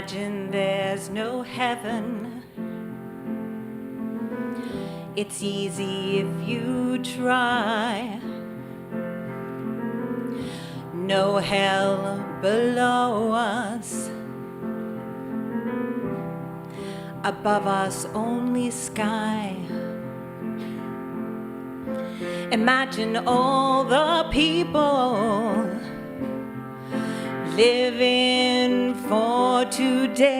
Imagine there's no heaven. It's easy if you try. No hell below us. Above us only sky. Imagine all the people living for today.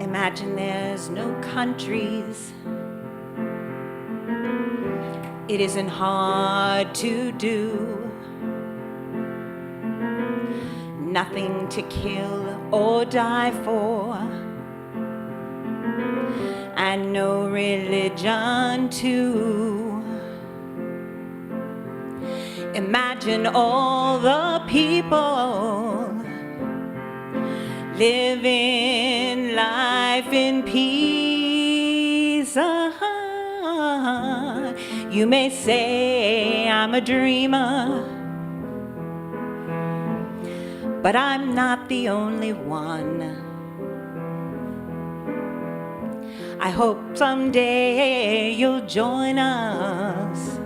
Imagine there's no countries. It isn't hard to do. Nothing to kill or die for. And no religion too. Imagine all the people living life in peace. You may say I'm a dreamer, but I'm not the only one. I hope someday you'll join us,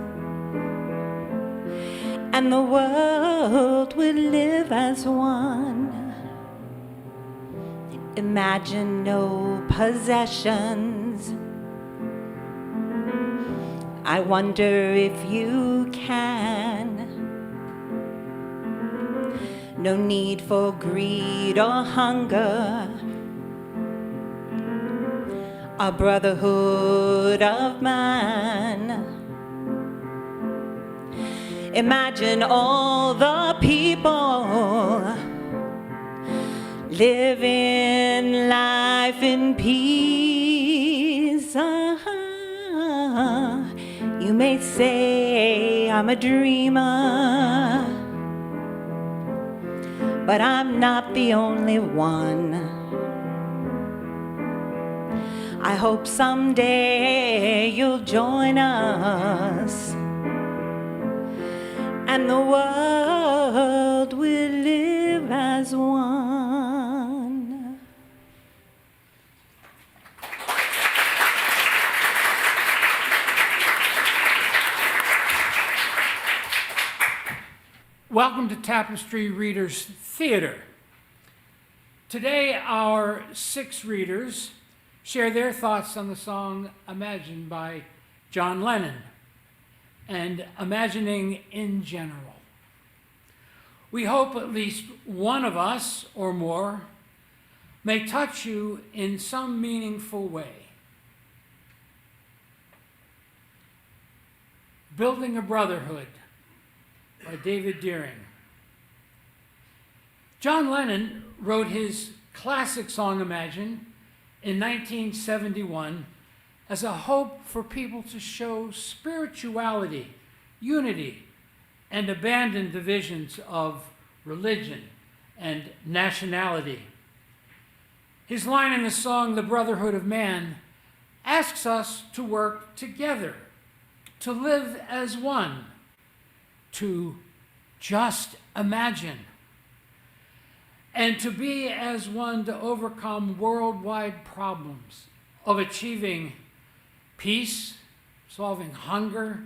and the world will live as one. Imagine no possessions. I wonder if you can. No need for greed or hunger. A brotherhood of man. Imagine all the people living life in peace. You may say I'm a dreamer, but I'm not the only one. I hope someday you'll join us, and the world will live as one. Welcome to Tapestry Readers Theater. Today, our 6 readers share their thoughts on the song Imagine by John Lennon and imagining in general. We hope at least one of us or more may touch you in some meaningful way. Building a Brotherhood by David Deering. John Lennon wrote his classic song Imagine in 1971 as a hope for people to show spirituality, unity, and abandon divisions of religion and nationality. His line in the song, The Brotherhood of Man, asks us to work together, to live as one, to just imagine, and to be as one to overcome worldwide problems of achieving peace, solving hunger,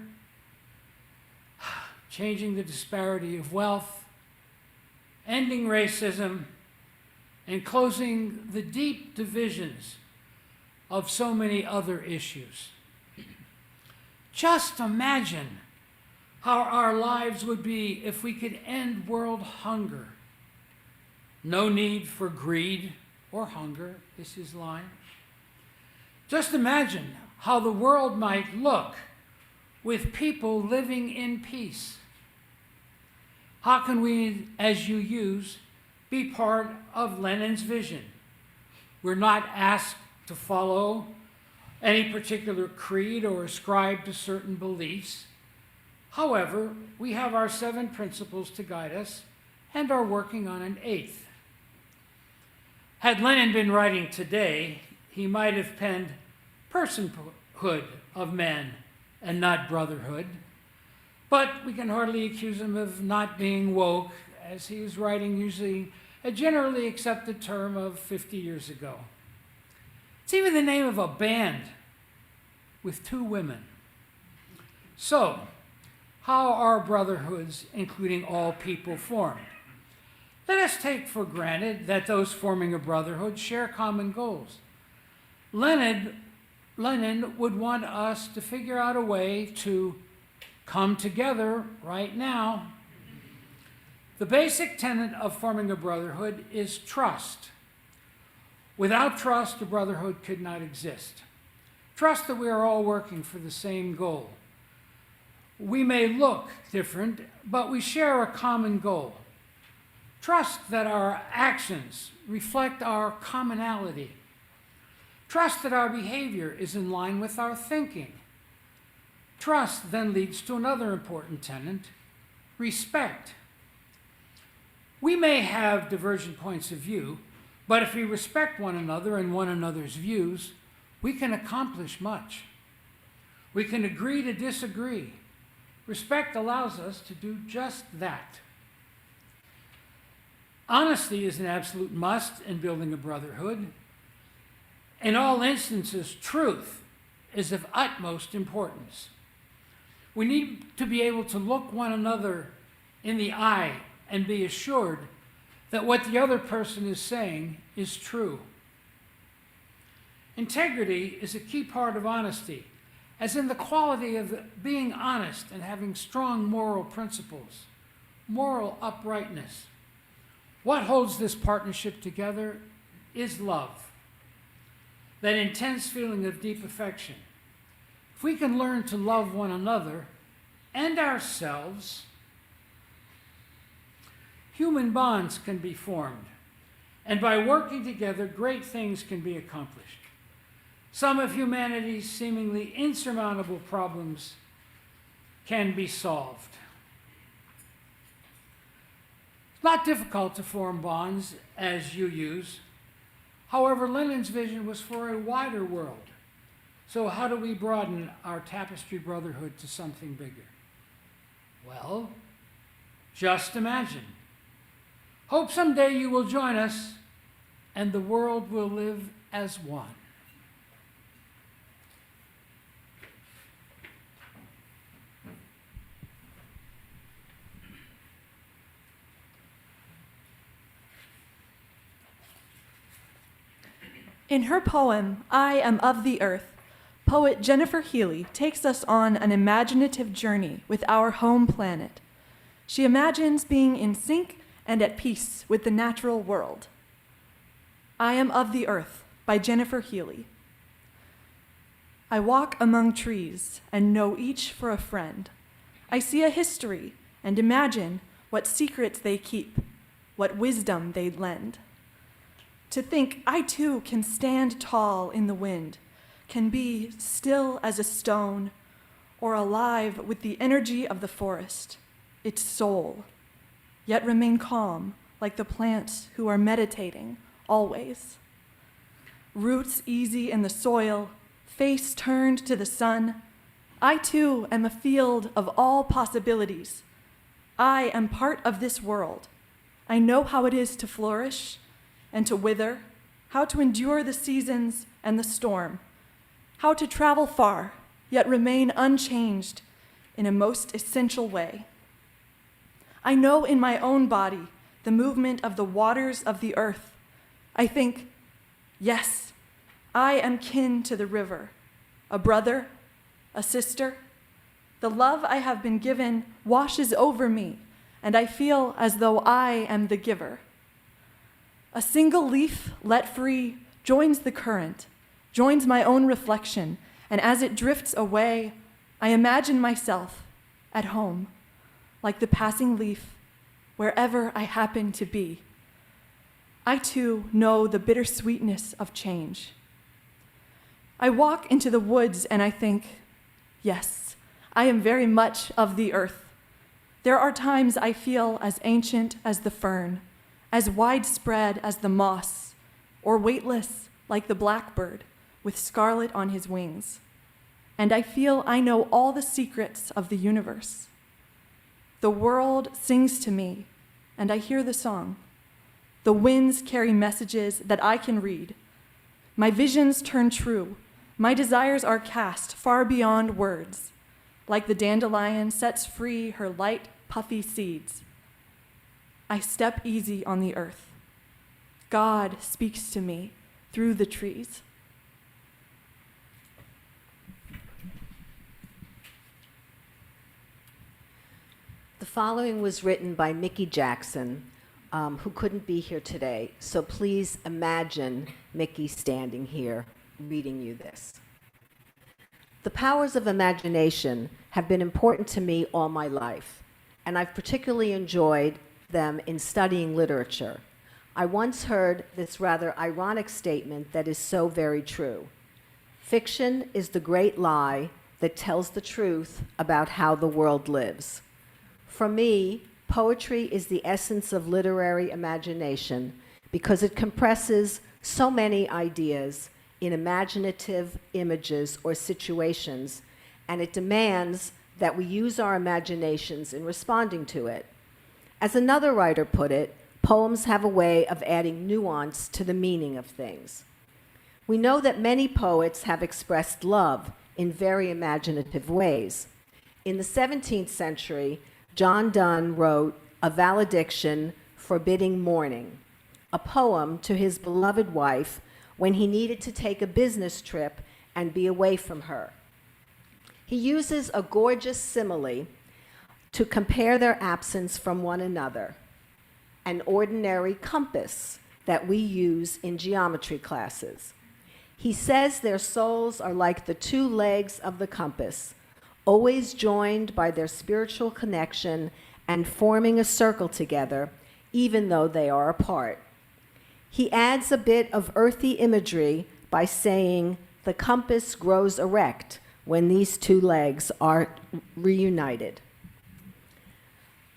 changing the disparity of wealth, ending racism, and closing the deep divisions of so many other issues. Just imagine how our lives would be if we could end world hunger. No need for greed or hunger, is his line. Just imagine how the world might look with people living in peace. How can we, as you use, be part of Lennon's vision? We're not asked to follow any particular creed or ascribe to certain beliefs. However, we have our 7 principles to guide us and are working on an 8th. Had Lennon been writing today, he might have penned personhood of man and not brotherhood. But we can hardly accuse him of not being woke as he was writing using a generally accepted term of 50 years ago. It's even the name of a band with 2 women. So, how are brotherhoods, including all people, formed? Let us take for granted that those forming a brotherhood share common goals. Lennon would want us to figure out a way to come together right now. The basic tenet of forming a brotherhood is trust. Without trust, a brotherhood could not exist. Trust that we are all working for the same goal. We may look different, but we share a common goal. Trust that our actions reflect our commonality. Trust that our behavior is in line with our thinking. Trust then leads to another important tenet, respect. We may have divergent points of view, but if we respect one another and one another's views, we can accomplish much. We can agree to disagree. Respect allows us to do just that. Honesty is an absolute must in building a brotherhood. In all instances, truth is of utmost importance. We need to be able to look one another in the eye and be assured that what the other person is saying is true. Integrity is a key part of honesty, as in the quality of being honest and having strong moral principles, moral uprightness. What holds this partnership together is love, that intense feeling of deep affection. If we can learn to love one another and ourselves, human bonds can be formed, and by working together, great things can be accomplished. Some of humanity's seemingly insurmountable problems can be solved. It's not difficult to form bonds as you use. However, Lennon's vision was for a wider world. So how do we broaden our Tapestry brotherhood to something bigger? Well, just imagine. Hope someday you will join us and the world will live as one. In her poem, I Am of the Earth, poet Jennifer Healy takes us on an imaginative journey with our home planet. She imagines being in sync and at peace with the natural world. I Am of the Earth by Jennifer Healy. I walk among trees and know each for a friend. I see a history and imagine what secrets they keep, what wisdom they lend. To think I too can stand tall in the wind, can be still as a stone, or alive with the energy of the forest, its soul, yet remain calm like the plants who are meditating always. Roots easy in the soil, face turned to the sun, I too am a field of all possibilities. I am part of this world. I know how it is to flourish and to wither, how to endure the seasons and the storm, how to travel far, yet remain unchanged in a most essential way. I know in my own body the movement of the waters of the earth. I think, yes, I am kin to the river, a brother, a sister. The love I have been given washes over me, and I feel as though I am the giver. A single leaf let free joins the current, joins my own reflection, and as it drifts away, I imagine myself at home, like the passing leaf, wherever I happen to be. I too know the bittersweetness of change. I walk into the woods and I think, yes, I am very much of the earth. There are times I feel as ancient as the fern, as widespread as the moss, or weightless like the blackbird with scarlet on his wings. And I feel I know all the secrets of the universe. The world sings to me, and I hear the song. The winds carry messages that I can read. My visions turn true. My desires are cast far beyond words. Like the dandelion sets free her light, puffy seeds. I step easy on the earth. God speaks to me through the trees. The following was written by Mickey Jackson, who couldn't be here today. So please imagine Mickey standing here reading you this. The powers of imagination have been important to me all my life, and I've particularly enjoyed them in studying literature. I once heard this rather ironic statement that is so very true. Fiction is the great lie that tells the truth about how the world lives. For me, poetry is the essence of literary imagination because it compresses so many ideas in imaginative images or situations, and it demands that we use our imaginations in responding to it. As another writer put it, poems have a way of adding nuance to the meaning of things. We know that many poets have expressed love in very imaginative ways. In the 17th century, John Donne wrote A Valediction Forbidding Mourning, a poem to his beloved wife when he needed to take a business trip and be away from her. He uses a gorgeous simile to compare their absence from one another, an ordinary compass that we use in geometry classes. He says their souls are like the two legs of the compass, always joined by their spiritual connection and forming a circle together, even though they are apart. He adds a bit of earthy imagery by saying the compass grows erect when these two legs are reunited.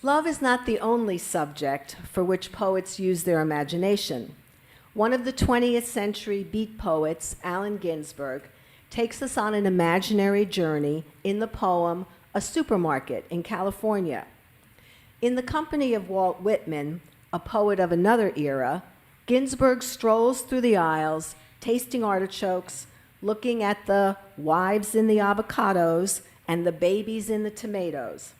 Love is not the only subject for which poets use their imagination. One of the 20th century beat poets, Allen Ginsberg, takes us on an imaginary journey in the poem A Supermarket in California. In the company of Walt Whitman, a poet of another era, Ginsberg strolls through the aisles, tasting artichokes, looking at the wives in the avocados and the babies in the tomatoes,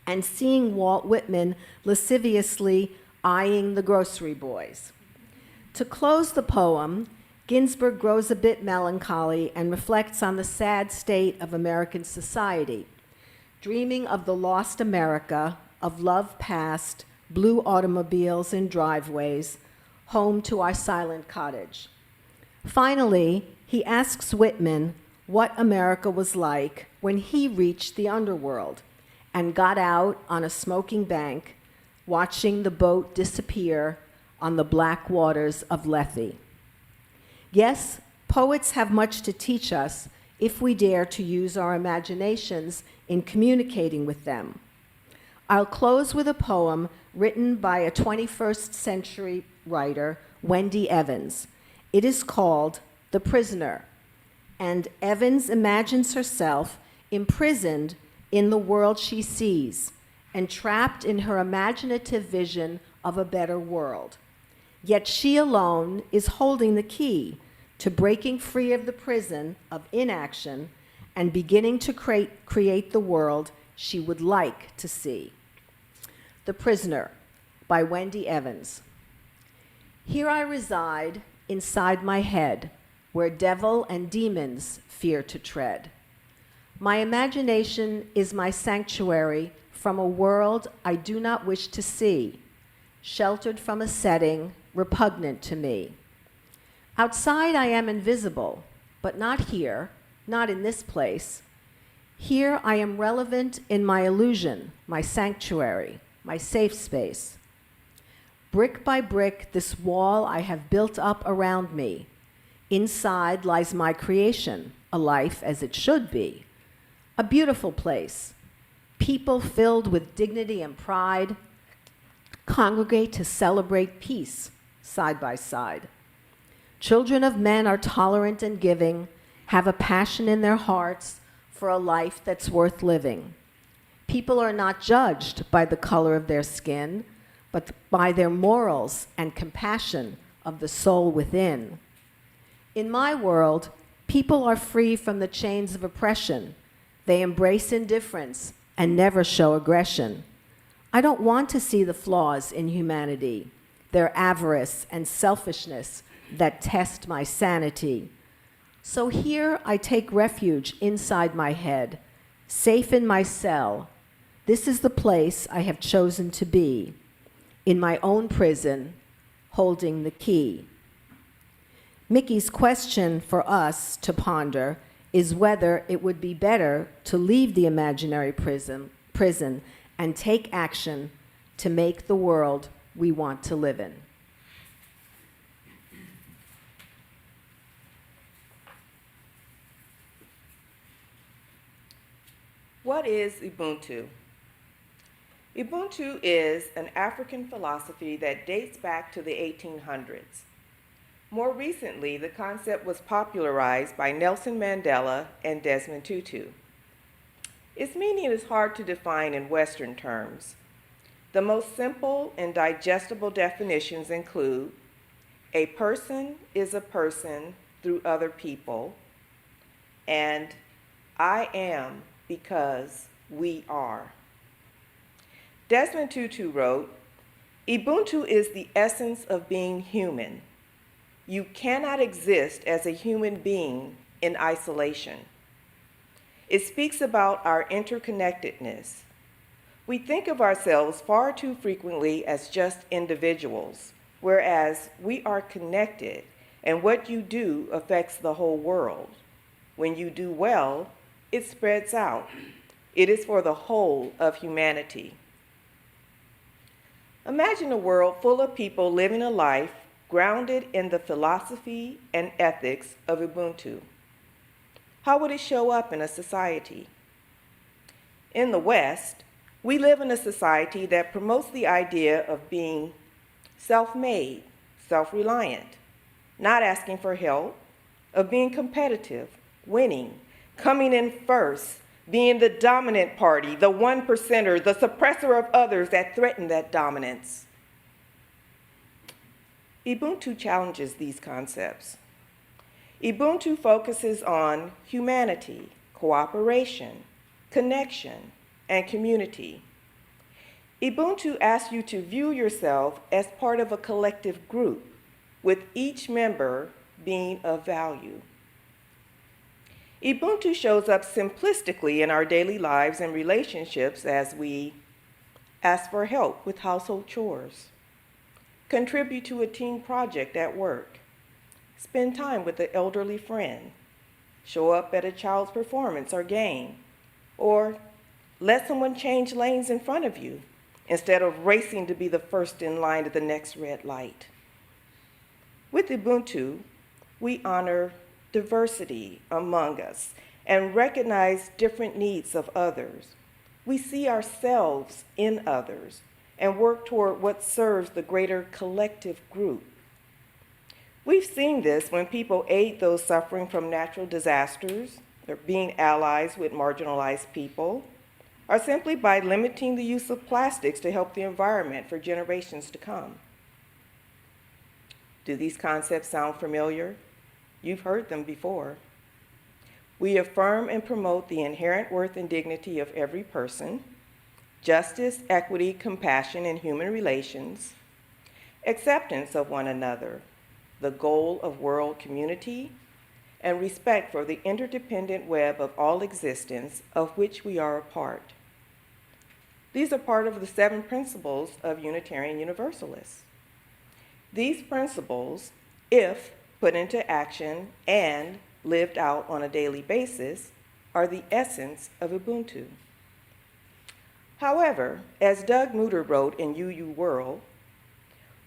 and seeing Walt Whitman lasciviously eyeing the grocery boys. To close the poem, Ginsberg grows a bit melancholy and reflects on the sad state of American society, dreaming of the lost America, of love past, blue automobiles in driveways, home to our silent cottage. Finally, he asks Whitman what America was like when he reached the underworld and got out on a smoking bank, watching the boat disappear on the black waters of Lethe. Yes, poets have much to teach us if we dare to use our imaginations in communicating with them. I'll close with a poem written by a 21st century writer, Wendy Evans. It is called The Prisoner, and Evans imagines herself imprisoned in the world she sees and trapped in her imaginative vision of a better world. Yet she alone is holding the key to breaking free of the prison of inaction and beginning to create the world she would like to see. The Prisoner by Wendy Evans. Here I reside inside my head, where devil and demons fear to tread. My imagination is my sanctuary from a world I do not wish to see, sheltered from a setting repugnant to me. Outside I am invisible, but not here, not in this place. Here I am relevant in my illusion, my sanctuary, my safe space. Brick by brick, this wall I have built up around me. Inside lies my creation, a life as it should be. A beautiful place. People filled with dignity and pride congregate to celebrate peace side by side. Children of men are tolerant and giving, have a passion in their hearts for a life that's worth living. People are not judged by the color of their skin, but by their morals and compassion of the soul within. In my world, people are free from the chains of oppression. They embrace indifference and never show aggression. I don't want to see the flaws in humanity, their avarice and selfishness that test my sanity. So here I take refuge inside my head, safe in my cell. This is the place I have chosen to be, in my own prison, holding the key. Mickey's question for us to ponder is whether it would be better to leave the imaginary prison and take action to make the world we want to live in. What is Ubuntu? Ubuntu is an African philosophy that dates back to the 1800s. More recently, the concept was popularized by Nelson Mandela and Desmond Tutu. Its meaning is hard to define in Western terms. The most simple and digestible definitions include: a person is a person through other people, and I am because we are. Desmond Tutu wrote, "Ubuntu is the essence of being human. You cannot exist as a human being in isolation." It speaks about our interconnectedness. We think of ourselves far too frequently as just individuals, whereas we are connected, and what you do affects the whole world. When you do well, it spreads out. It is for the whole of humanity. Imagine a world full of people living a life grounded in the philosophy and ethics of Ubuntu. How would it show up in a society? In the West, we live in a society that promotes the idea of being self-made, self-reliant, not asking for help, of being competitive, winning, coming in first, being the dominant party, the 1%er, the suppressor of others that threaten that dominance. Ubuntu challenges these concepts. Ubuntu focuses on humanity, cooperation, connection, and community. Ubuntu asks you to view yourself as part of a collective group, with each member being of value. Ubuntu shows up simplistically in our daily lives and relationships as we ask for help with household chores, contribute to a team project at work, spend time with an elderly friend, show up at a child's performance or game, or let someone change lanes in front of you instead of racing to be the first in line to the next red light. With Ubuntu, we honor diversity among us and recognize different needs of others. We see ourselves in others and work toward what serves the greater collective group. We've seen this when people aid those suffering from natural disasters, or being allies with marginalized people, or simply by limiting the use of plastics to help the environment for generations to come. Do these concepts sound familiar? You've heard them before. We affirm and promote the inherent worth and dignity of every person, justice, equity, compassion, and human relations, acceptance of one another, the goal of world community, and respect for the interdependent web of all existence of which we are a part. These are part of the 7 principles of Unitarian Universalists. These principles, if put into action and lived out on a daily basis, are the essence of Ubuntu. However, as Doug Mutter wrote in UU World,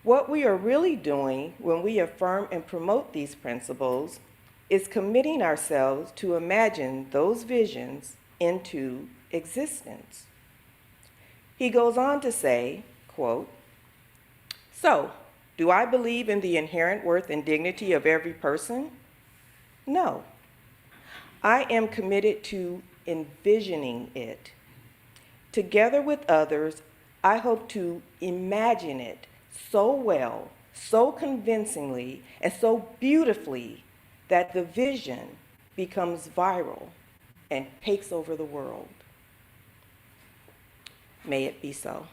what we are really doing when we affirm and promote these principles is committing ourselves to imagine those visions into existence. He goes on to say, quote, "So, do I believe in the inherent worth and dignity of every person? No. I am committed to envisioning it. Together with others, I hope to imagine it so well, so convincingly, and so beautifully that the vision becomes viral and takes over the world. May it be so.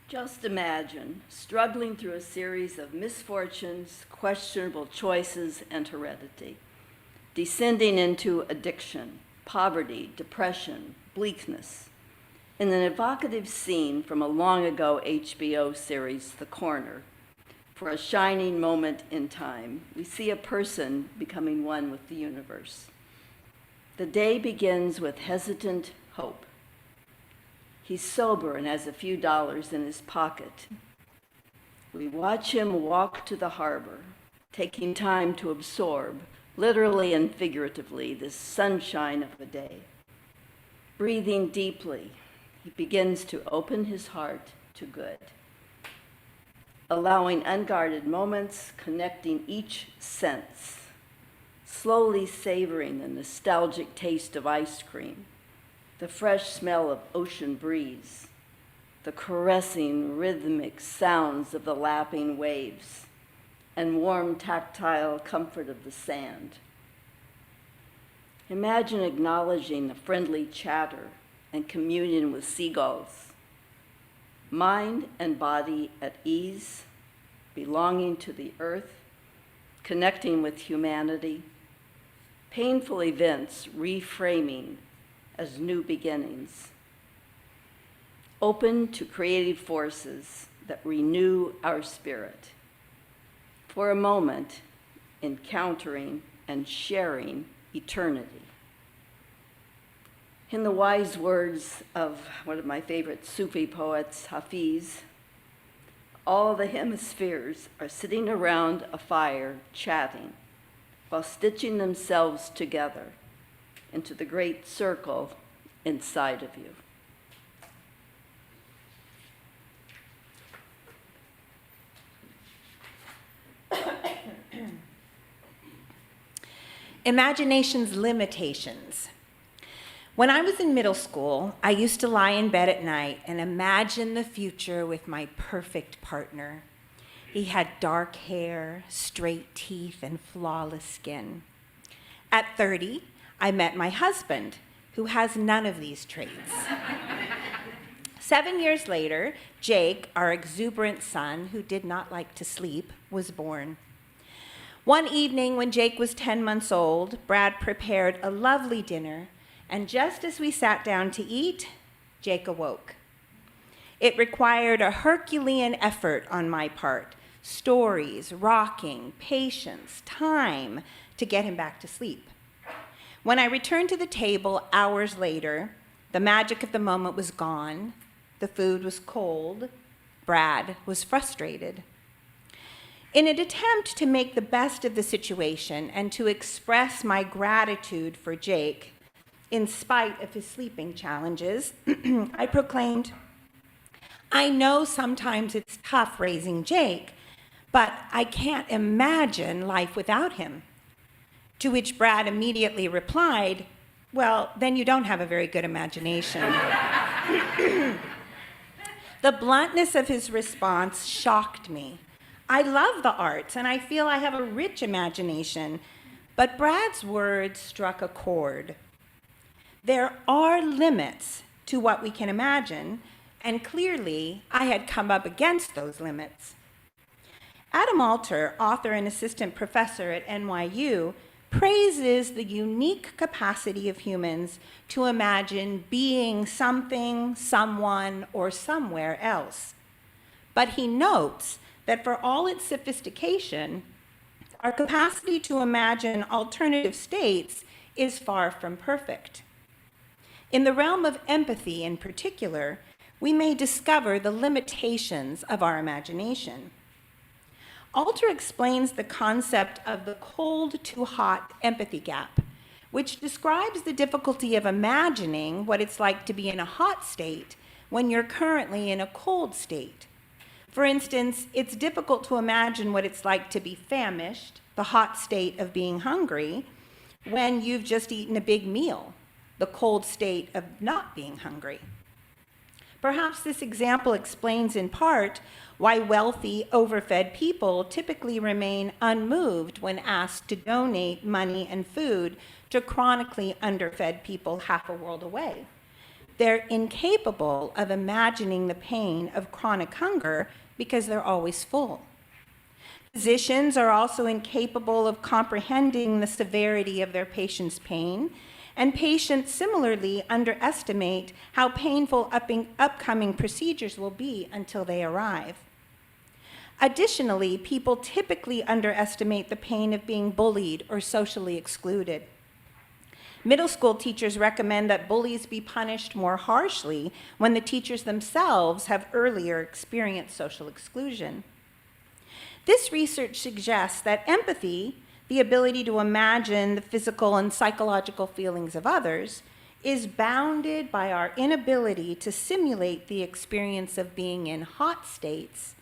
Just imagine struggling through a series of misfortunes, questionable choices, and heredity, descending into addiction, poverty, depression, bleakness. In an evocative scene from a long ago HBO series, The Corner, for a shining moment in time, we see a person becoming one with the universe. The day begins with hesitant hope. He's sober and has a few dollars in his pocket. We watch him walk to the harbor, taking time to absorb, literally and figuratively, the sunshine of the day. Breathing deeply, he begins to open his heart to good, allowing unguarded moments, connecting each sense, slowly savoring the nostalgic taste of ice cream, the fresh smell of ocean breeze, the caressing rhythmic sounds of the lapping waves, and warm tactile comfort of the sand. Imagine acknowledging the friendly chatter and communion with seagulls, mind and body at ease, belonging to the earth, connecting with humanity, painful events reframing as new beginnings, open to creative forces that renew our spirit. For a moment, encountering and sharing eternity. In the wise words of one of my favorite Sufi poets, Hafiz, all the hemispheres are sitting around a fire chatting while stitching themselves together into the great circle inside of you. Imagination's limitations. When I was in middle school, I used to lie in bed at night and imagine the future with my perfect partner. He had dark hair, straight teeth, and flawless skin. At 30, I met my husband, who has none of these traits. 7 years later, Jake, our exuberant son, who did not like to sleep, was born. One evening when Jake was 10 months old, Brad prepared a lovely dinner, and just as we sat down to eat, Jake awoke. It required a Herculean effort on my part, stories, rocking, patience, time to get him back to sleep. When I returned to the table hours later, the magic of the moment was gone, the food was cold, Brad was frustrated. In an attempt to make the best of the situation and to express my gratitude for Jake, in spite of his sleeping challenges, I proclaimed, "I know sometimes it's tough raising Jake, but I can't imagine life without him." To which Brad immediately replied, "Well, then you don't have a very good imagination." The bluntness of his response shocked me. I love the arts, and I feel I have a rich imagination, but Brad's words struck a chord. There are limits to what we can imagine, and clearly I had come up against those limits. Adam Alter, author and assistant professor at NYU, praises the unique capacity of humans to imagine being something, someone, or somewhere else. But he notes that for all its sophistication, our capacity to imagine alternative states is far from perfect. In the realm of empathy in particular, we may discover the limitations of our imagination. Alter explains the concept of the cold to hot empathy gap, which describes the difficulty of imagining what it's like to be in a hot state when you're currently in a cold state. For instance, it's difficult to imagine what it's like to be famished, the hot state of being hungry, when you've just eaten a big meal, the cold state of not being hungry. Perhaps this example explains in part why wealthy, overfed people typically remain unmoved when asked to donate money and food to chronically underfed people half a world away. They're incapable of imagining the pain of chronic hunger because they're always full. Physicians are also incapable of comprehending the severity of their patient's pain, and patients similarly underestimate how painful upcoming procedures will be until they arrive. Additionally, people typically underestimate the pain of being bullied or socially excluded. Middle school teachers recommend that bullies be punished more harshly when the teachers themselves have earlier experienced social exclusion. This research suggests that empathy, the ability to imagine the physical and psychological feelings of others, is bounded by our inability to simulate the experience of being in hot states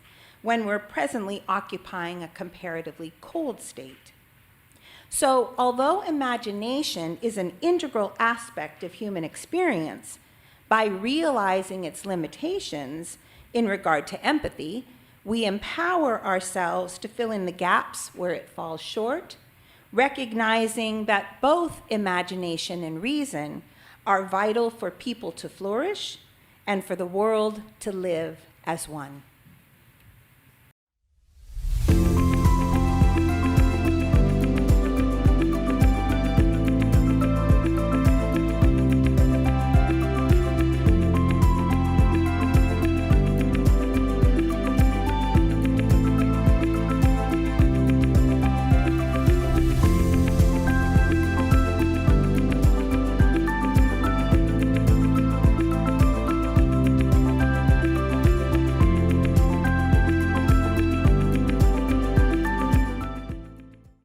when we're presently occupying a comparatively cold state. So, although imagination is an integral aspect of human experience, by realizing its limitations in regard to empathy, we empower ourselves to fill in the gaps where it falls short, recognizing that both imagination and reason are vital for people to flourish and for the world to live as one.